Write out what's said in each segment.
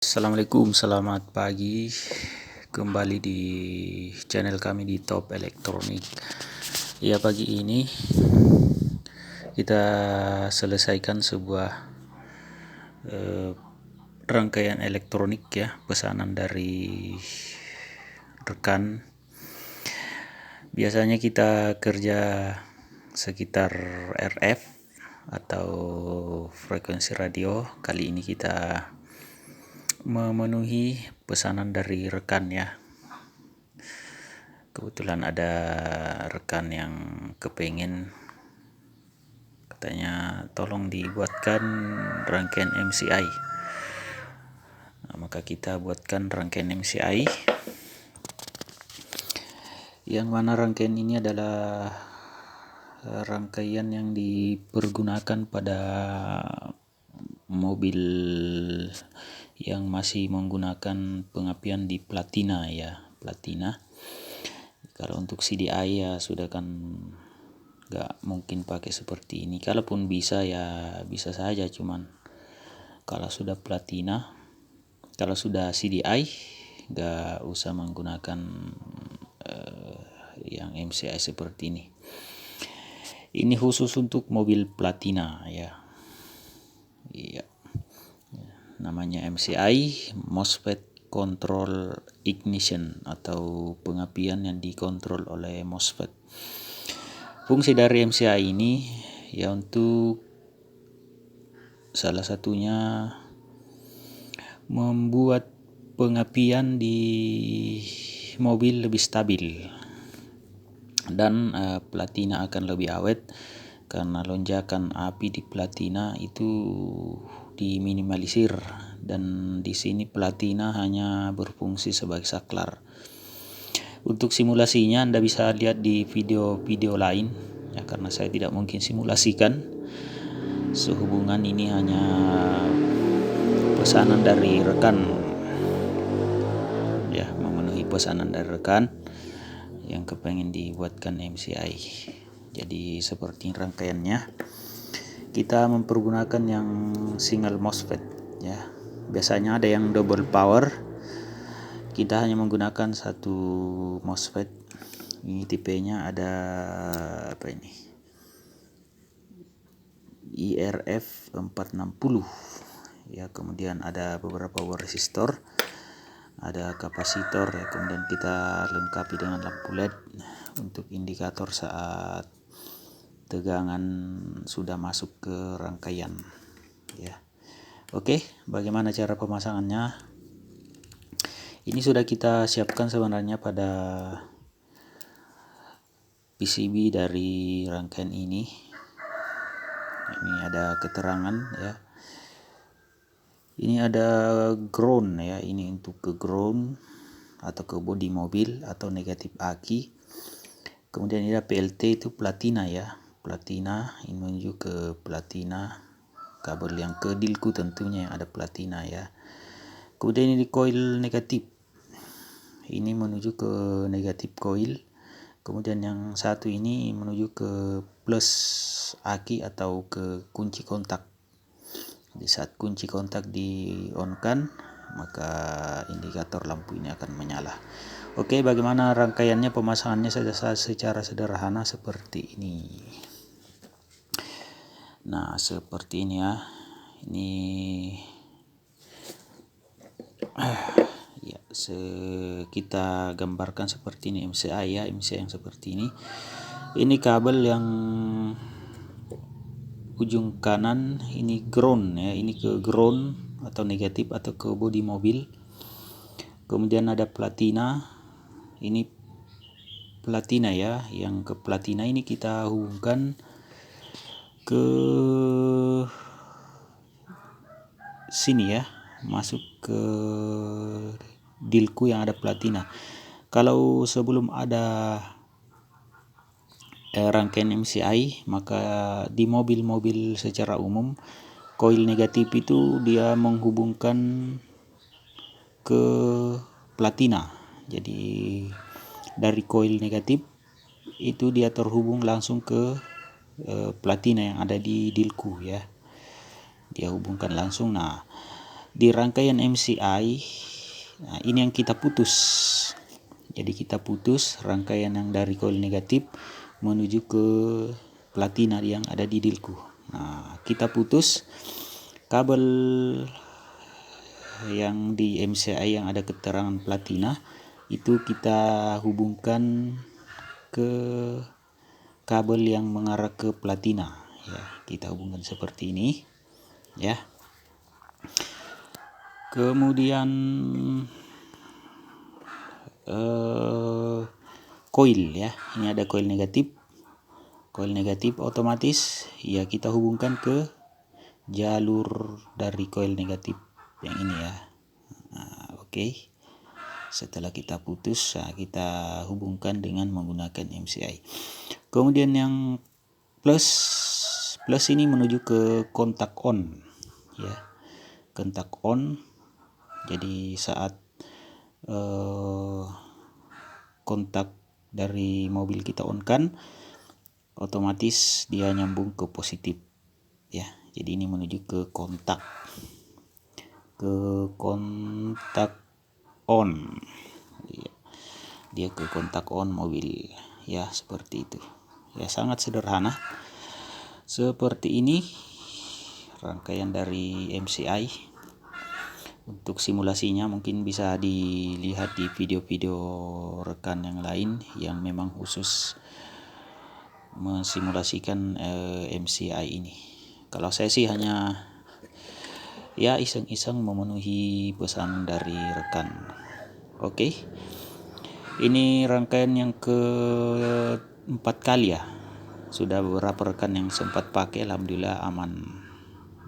Assalamualaikum, selamat pagi. Kembali di channel kami di Top Elektronik. Ya, pagi ini kita selesaikan sebuah rangkaian elektronik ya, pesanan dari rekan. Biasanya kita kerja sekitar RF atau frekuensi radio. Kali ini kita memenuhi pesanan dari rekan ya. Kebetulan ada rekan yang kepengen, katanya tolong dibuatkan rangkaian MCI. Maka kita buatkan rangkaian MCI, yang mana rangkaian ini adalah rangkaian yang dipergunakan pada mobil yang masih menggunakan pengapian di platina ya, platina. Kalau untuk CDI ya sudah kan nggak mungkin pakai seperti ini. Kalaupun bisa ya bisa saja, cuman kalau sudah platina, kalau sudah CDI nggak usah menggunakan yang MCI seperti ini. Ini khusus untuk mobil platina ya. Iya. Namanya MCI, MOSFET Control Ignition, atau pengapian yang dikontrol oleh MOSFET. Fungsi dari MCI ini ya untuk salah satunya membuat pengapian di mobil lebih stabil, dan platina akan lebih awet karena lonjakan api di platina itu diminimalisir, dan di sini platina hanya berfungsi sebagai saklar. Untuk simulasinya Anda bisa lihat di video-video lain ya, karena saya tidak mungkin simulasikan sehubungan ini hanya pesanan dari rekan ya, memenuhi pesanan dari rekan yang kepengen dibuatkan MCI. Jadi seperti rangkaiannya, kita mempergunakan yang single MOSFET ya. Biasanya ada yang double power, kita hanya menggunakan satu MOSFET. Ini tipenya ada apa ini, IRF 460 ya. Kemudian ada beberapa resistor, ada kapasitor ya. Kemudian kita lengkapi dengan lampu LED untuk indikator saat tegangan sudah masuk ke rangkaian ya. Oke, bagaimana cara pemasangannya? Ini sudah kita siapkan sebenarnya pada PCB dari rangkaian ini. Ini ada keterangan ya. Ini ada ground ya, ini untuk ke ground atau ke bodi mobil atau negatif aki. Kemudian ini ada PLT, itu platina ya, platina, ini menuju ke platina. Kabel yang ke dilku tentunya yang ada platina ya. Kemudian ini coil negatif, ini menuju ke negatif coil. Kemudian yang satu ini menuju ke plus aki atau ke kunci kontak. Di saat kunci kontak di on kan, maka indikator lampu ini akan menyala. Oke, bagaimana rangkaiannya, pemasangannya secara sederhana seperti ini. Nah, seperti ini ya. Ini ya, kita gambarkan seperti ini MCI ya, MCI yang seperti ini. Ini kabel yang ujung kanan ini ground ya, ini ke ground atau negatif atau ke bodi mobil. Kemudian ada platina, ini platina ya, yang ke platina ini kita hubungkan ke sini ya, masuk ke dilku yang ada platina. Kalau sebelum ada rangkaian MCI, maka di mobil-mobil secara umum koil negatif itu dia menghubungkan ke platina. Jadi dari koil negatif itu dia terhubung langsung ke platina yang ada di dilku ya, dia hubungkan langsung. Nah, di rangkaian MCI. Nah, ini yang kita putus. Jadi kita putus rangkaian yang dari coil negatif menuju ke platina yang ada di dilku. Nah, kita putus kabel yang di MCI yang ada keterangan platina, itu kita hubungkan ke kabel yang mengarah ke platina ya. Kita hubungkan seperti ini ya. Kemudian koil ya, ini ada koil negatif. Koil negatif otomatis ya kita hubungkan ke jalur dari koil negatif yang ini ya. Nah, oke. Setelah kita putus, nah, kita hubungkan dengan menggunakan MCI. Kemudian yang plus ini menuju ke kontak on ya, kontak on. Jadi saat kontak dari mobil kita on kan, otomatis dia nyambung ke positif ya. Jadi ini menuju ke kontak on, dia ke kontak on mobil ya, seperti itu ya. Sangat sederhana seperti ini rangkaian dari MCI. Untuk simulasinya mungkin bisa dilihat di video-video rekan yang lain yang memang khusus mensimulasikan MCI ini. Kalau saya sih hanya ya iseng-iseng memenuhi pesan dari rekan. Oke. Ini rangkaian yang ke-4 kali ya. Sudah beberapa rekan yang sempat pakai, alhamdulillah aman.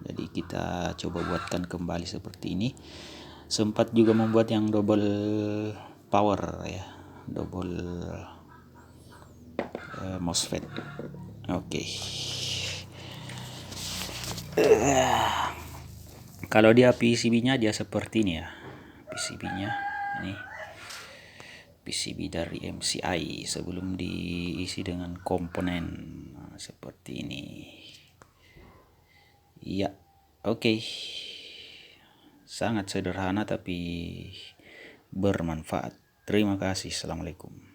Jadi kita coba buatkan kembali seperti ini. Sempat juga membuat yang double power ya, double MOSFET. Oke. Kalau dia PCB-nya dia seperti ini ya. PCB-nya ini. PCB dari MCI sebelum diisi dengan komponen. Nah, seperti ini. Ya, oke. Sangat sederhana tapi bermanfaat. Terima kasih. Assalamualaikum.